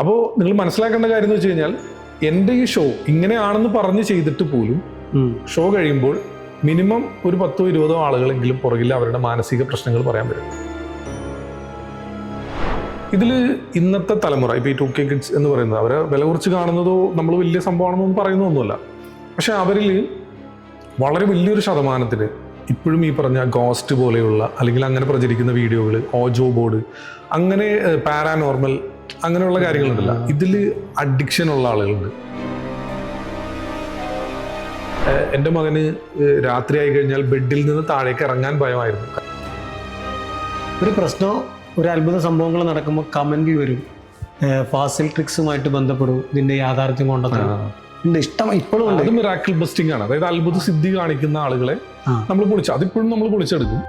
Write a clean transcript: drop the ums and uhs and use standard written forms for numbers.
അപ്പോൾ നിങ്ങൾ മനസ്സിലാക്കേണ്ട കാര്യം എന്ന് വെച്ച് കഴിഞ്ഞാൽ എൻ്റെ ഈ ഷോ ഇങ്ങനെയാണെന്ന് പറഞ്ഞ് ചെയ്തിട്ട് പോലും ഷോ കഴിയുമ്പോൾ മിനിമം ഒരു 10-20 ആളുകളെങ്കിലും പുറകിൽ അവരുടെ മാനസിക പ്രശ്നങ്ങൾ പറയാൻ വരും. ഇതിൽ ഇന്നത്തെ തലമുറ ഇപ്പോൾ ഈ 2K കിഡ്സ് എന്ന് പറയുന്നത് അവരെ വില കുറച്ച് കാണുന്നതോ നമ്മൾ വലിയ സംഭവമാണെന്നൊന്നും പറയുന്നതൊന്നുമല്ല. പക്ഷെ അവരിൽ വളരെ വലിയൊരു ശതമാനത്തിന് ഇപ്പോഴും ഈ പറഞ്ഞ ഗോസ്റ്റ് പോലെയുള്ള അല്ലെങ്കിൽ അങ്ങനെ പ്രചരിക്കുന്ന വീഡിയോകൾ, ഓജോ ബോർഡ്, അങ്ങനെ പാരാനോർമൽ അങ്ങനെയുള്ള കാര്യങ്ങളുണ്ടല്ല, ഇതിൽ അഡിക്ഷൻ ഉള്ള ആളുകളുണ്ട്. എൻ്റെ മകന് രാത്രി ആയി കഴിഞ്ഞാൽ ബെഡിൽ നിന്ന് താഴേക്ക് ഇറങ്ങാൻ ഭയമായിരുന്നു. ഒരു പ്രശ്നമോ ഒരു അത്ഭുത സംഭവങ്ങൾ നടക്കുമ്പോൾ കമന്റിൽ വരും, ഫാസിൽ ട്രിക്സുമായിട്ട് ബന്ധപ്പെടും, ഇതിന്റെ യാഥാർത്ഥ്യം കൊണ്ടെന്ന് ഇഷ്ടം ഇപ്പോഴും ഉണ്ട്. അത് മിറാക്കിൾ ബസ്റ്റിംഗ് ആണ്. അതായത് അത്ഭുത സിദ്ധി കാണിക്കുന്ന ആളുകളെ നമ്മൾ അതിപ്പോഴും നമ്മൾ പൊളിച്ചെടുക്കും.